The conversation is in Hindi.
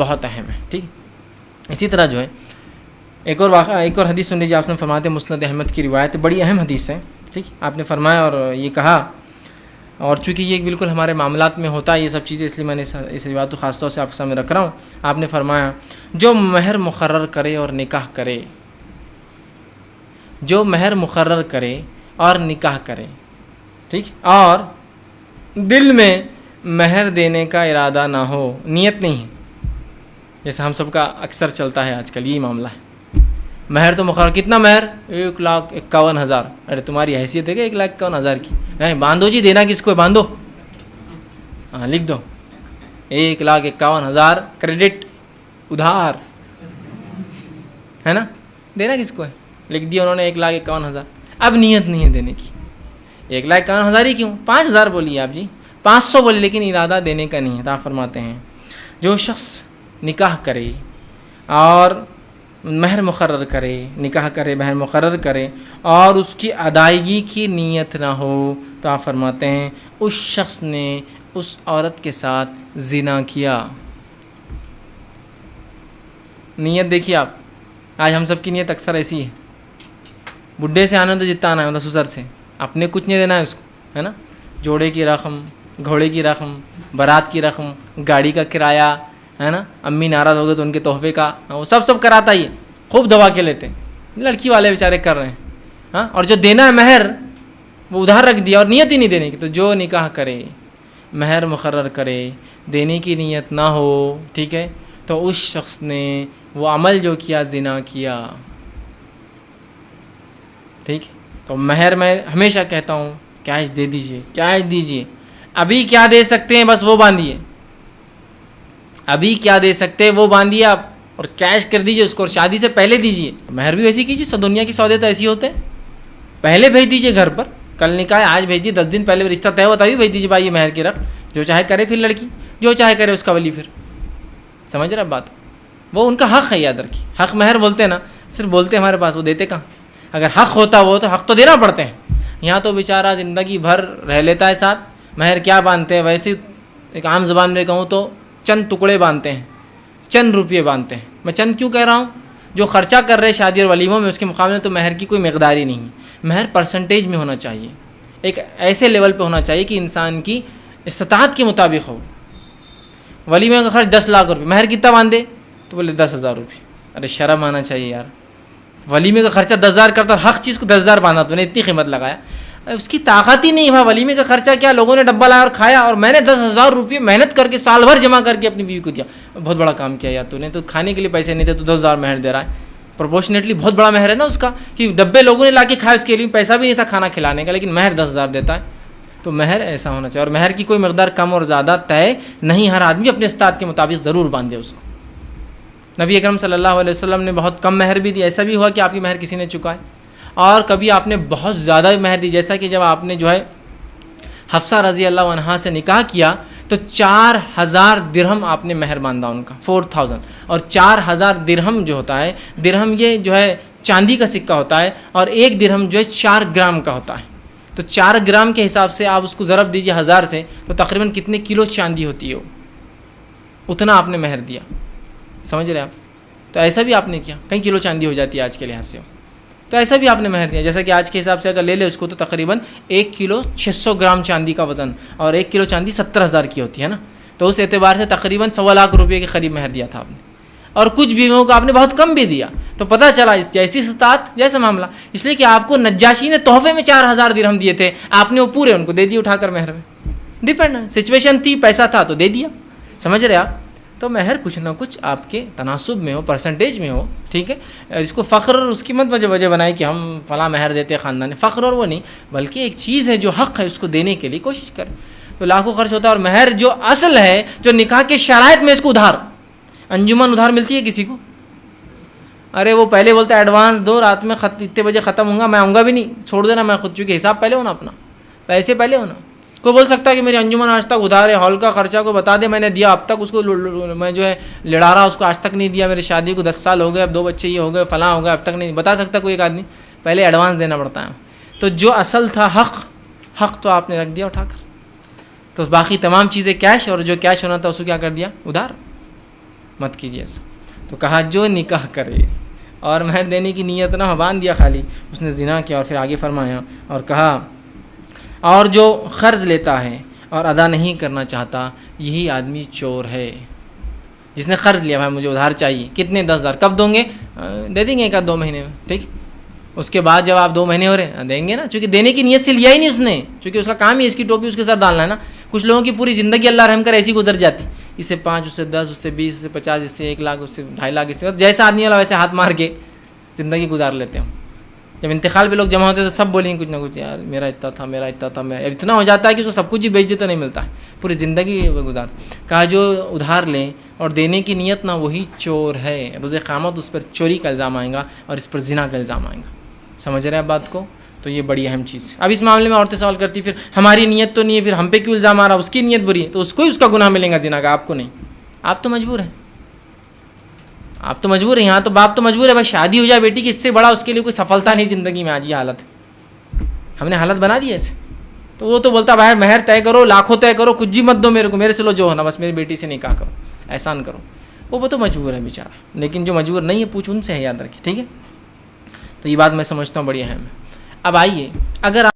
बहुत अहम है। ठीक, इसी तरह जो है एक और हदीस सुन लीजिए। आपने फरमाते मुस्नद अहमद की रिवायत, बड़ी अहम हदीस है। ठीक, आपने फरमाया और ये कहा, और चूँकि ये बिल्कुल हमारे मामलात में होता है ये सब चीज़ें, इसलिए मैंने इस रिवायत को ख़ास तौर से आपके सामने रख रहा हूँ। आपने फरमाया जो महर मुकर्रर करे और निकाह करे, जो महर मुकर्रर करे और निकाह करे, ठीक, और दिल में महर देने का इरादा ना हो, नियत नहीं है, जैसे हम सबका अक्सर चलता है आजकल यही मामला है। महर तो मुकर्रर, कितना महर? 1,51,000। अरे तुम्हारी हैसियत है क्या 1,51,000 की? नहीं, बांधो जी, देना किसको है, बांधो, हाँ लिख दो 1,51,000 क्रेडिट, उधार, है ना, देना किसको है, लिख दिया उन्होंने 1,51,000। अब नियत नहीं है देने की। 1,51,000 ही क्यों, 5,000 बोलिए आप जी, 500 बोलिए, लेकिन इरादा देने का नहीं है। तो आप फरमाते हैं जो शख्स निकाह करे और महर मुकर्रर करे, निकाह करे, महर मुकर्रर करे और उसकी अदायगी की नीयत ना हो, तो आप फरमाते हैं उस शख्स ने उस औरत के साथ ज़िना किया। नीयत देखिए आप, आज हम सब की नीयत अक्सर ऐसी है, बुढ़े से आना तो जितना आना है, मतलब ससुर से, अपने कुछ नहीं देना है उसको, है ना, जोड़े की रकम, घोड़े की रकम, बारात की रकम, गाड़ी का किराया, है ना, अम्मी नाराज़ हो गए तो उनके तोहफे का, वो सब कराता ही है, खूब दबा के लेते हैं, लड़की वाले बेचारे कर रहे हैं, हाँ। और जो देना है महर वो उधार रख दिया और नियत ही नहीं देने की। तो जो निकाह करे, महर मुकर्रर करे, देने की नियत ना हो, ठीक है, तो उस शख्स ने वो अमल जो किया ज़िना किया। ठीक, तो महर मैं हमेशा कहता हूँ कैश दे दीजिए, कैश दीजिए, अभी क्या दे सकते हैं बस वो बांधिए, अभी क्या दे सकते हैं वो बांधिए आप, और कैश कर दीजिए उसको, और शादी से पहले दीजिए। महर भी वैसी कीजिए, दुनिया की सौदे तो ऐसी होते हैं, पहले भेज दीजिए घर पर, कल निकाह आज भेज दिए, 10 दिन पहले रिश्ता तय होता ही भेज दीजिए भाई ये महर की रख, जो चाहे करे फिर लड़की, जो चाहे करे उसका वली, फिर समझ रहे आप बात को, वो उनका हक़ है, याद रखिए। हक़ महर बोलते हैं ना, सिर्फ बोलते हमारे पास, वो देते कहाँ। अगर हक़ होता वो तो हक़ तो देना पड़ते हैं। यहाँ तो बेचारा ज़िंदगी भर रह लेता है साथ, महर क्या बांधते हैं, वैसे एक आम ज़बान में कहूँ तो चंद टुकड़े बांधते हैं, चंद रुपये बांधते हैं। मैं चंद क्यों कह रहा हूँ, जो ख़र्चा कर रहे शादी और वलीमों में उसके मुकाबले तो महर की कोई मकदार ही नहीं है। महर परसेंटेज में होना चाहिए, एक ऐसे लेवल पे होना चाहिए कि इंसान की इस्तिताअत के मुताबिक हो। वलीमे का खर्च 10 लाख रुपये, महर कितना बांधे तो बोले 10,000 रुपये। अरे शर्म आना चाहिए यार, वलीमे का खर्चा 10,000 करता और हक़ चीज़ को 10,000 बांधा, तूने इतनी कीमत लगाया, उसकी ताकत ही नहीं है। वलीमे का खर्चा क्या, लोगों ने डब्बा लाया और खाया, और मैंने 10,000 रुपये मेहनत करके साल भर जमा करके अपनी बीवी को दिया। बहुत बड़ा काम किया यार तूने, तो खाने के लिए पैसे नहीं थे, तो 10,000 महर दे रहा है। प्रोपोर्शनेटली बहुत बड़ा महर है ना उसका, कि डब्बे लोगों ने ला के खाया, उसके लिए पैसा भी नहीं था खाना खिलाने का, लेकिन महर 10,000 देता है। तो महर ऐसा होना चाहिए, और महर की कोई मकदार कम और ज़्यादा तय नहीं, हर आदमी अपने इस्तात के मुताबिक ज़रूर बांधे उसको। नबी अकरम सल्लल्लाहु अलैहि वसल्लम ने बहुत कम महर भी दी, ऐसा भी हुआ कि आपकी महर किसी ने चुकाए, और कभी आपने बहुत ज़्यादा महर दी, जैसा कि जब आपने जो है हफ्सा रज़ी अल्लाह अन्हा से निकाह किया तो 4,000 दिरहम आपने महर बांधा उनका, 4,000। और 4,000 दिरहम जो होता है, दिरहम ये जो है चांदी का सिक्का होता है, और 1 दिरहम जो है 4 ग्राम का होता है। तो 4 ग्राम के हिसाब से आप उसको ज़रब दीजिए 1000 से, तो तकरीबन कितने किलो चांदी होती है, उतना आपने महर दिया। समझ रहे आप? तो ऐसा भी आपने किया, कई किलो चांदी हो जाती है आज के लिहाज से, तो ऐसा भी आपने महर दिया। जैसा कि आज के हिसाब से अगर ले ले उसको, तो तकरीबन 1 किलो 600 ग्राम चांदी का वज़न, और 1 किलो चांदी 70,000 की होती है ना, तो उस एतबार से तकरीबन 1.25 लाख रुपये के करीब महर दिया था आपने। और कुछ बीवियों को आपने बहुत कम भी दिया, तो पता चला इस जैसी इस्तात जैसा मामला। इसलिए कि आपको नज्जाशी ने तोहफे में 4,000 दिरहम दिए थे, आपने वो पूरे उनको दे दिए उठाकर महर में। डिपेंड सिचुएशन थी, पैसा था तो दे दिया। समझ रहे आप? तो महर कुछ ना कुछ आपके तनासुब में हो, परसेंटेज में हो, ठीक है। इसको फ़ख्र और उसकी मत वजह बनाए कि हम फ़लाँ महर देते हैं ख़ानदान, फ़ख्र और वो नहीं, बल्कि एक चीज़ है जो हक़ है उसको देने के लिए कोशिश करें। तो लाखों खर्च होता है। और महर जो असल है, जो निकाह के शराइत में, इसको उधार, अंजुमन उधार मिलती है किसी को, अरे वो पहले बोलता है एडवांस दो, रात में इतने बजे ख़त्म होगा, मैं आऊँगा भी नहीं, छोड़ देना मैं खुद, चूँकि हिसाब पहले होना, अपना पैसे पहले होना। कोई बोल सकता है कि मेरी अंजुमन आज तक उधार है, हॉल का खर्चा को बता दे, मैंने दिया अब तक, उसको मैं जो है लड़ा रहा, उसको आज तक नहीं दिया, मेरी शादी को 10 साल हो गए, अब 2 बच्चे ये हो गए, फलां हो गए, अब तक नहीं बता सकता कोई एक आदमी, पहले एडवांस देना पड़ता है। तो जो असल था हक़ तो आपने रख दिया उठाकर, तो बाकी तमाम चीज़ें कैश, और जो कैश होना था उसको क्या कर दिया, उधार। मत कीजिए ऐसा। तो कहा जो निकाह करे और महर देने की नीयत ना हो, बांध दिया खाली, उसने ज़िना किया। और फिर आगे फरमाया और कहा और जो क़र्ज़ लेता है और अदा नहीं करना चाहता यही आदमी चोर है। जिसने क़र्ज़ लिया, भाई मुझे उधार चाहिए, कितने 10,000, कब दोगे? दे देंगे 1-2 महीने में, ठीक। उसके बाद जब आप 2 महीने हो रहे देंगे ना, चूँकि देने की नीयत से लिया ही नहीं उसने, चूँकि उसका काम ही इसकी टोपी उसके सर डालना है ना। कुछ लोगों की पूरी ज़िंदगी अल्लाह रहम कर ऐसी गुजर जाती, इससे 5, उससे 10, उससे 20, उससे 50, इससे 1 लाख, उससे 2.5 लाख, इससे जैसा आदमी वाला वैसे हाथ मार के ज़िंदगी गुजार लेते हैं। जब इंतकाल पे लोग जमा होते हैं तो सब बोलेंगे कुछ ना कुछ, यार मेरा इतना था, मेरा इतना था, मैं इतना हो जाता है कि उसको सब कुछ ही बेच दे तो नहीं मिलता, पूरी ज़िंदगी गुजार। कहा जो उधार ले और देने की नीयत ना, वही चोर है। रोज़े क़यामत उस पर चोरी का इल्ज़ाम आएगा और इस पर ज़िना का इल्ज़ाम आएगा। समझ रहे हैं बात को? तो ये बड़ी अहम चीज़। अब इस मामले में औरतें सवाल करती फिर हमारी नीयत तो नहीं है, फिर हम पे क्यों इल्ज़ाम आ रहा, उसकी नीयत बुरी है तो उसको ही उसका गुनाह मिलेगा ज़िना का, आपको नहीं। आप तो मजबूर हैं, आप तो मजबूर हैं। यहाँ तो बाप तो मजबूर है, भाई शादी हो जाए बेटी की, इससे बड़ा उसके लिए कोई सफलता नहीं ज़िंदगी में। आज ये हालत है, हमने हालत बना दी ऐसे। तो वो तो बोलता भाई महर तय करो, लाखों तय करो, कुछ भी मत दो मेरे को, मेरे से लो जो होना, बस मेरी बेटी से निकाह करो, एहसान करो। वो तो मजबूर है बेचारा, लेकिन जो मजबूर नहीं है पूछ उनसे है, याद रखिए, ठीक है। तो ये बात मैं समझता हूँ बड़ी अहम है। अब आइए, अगर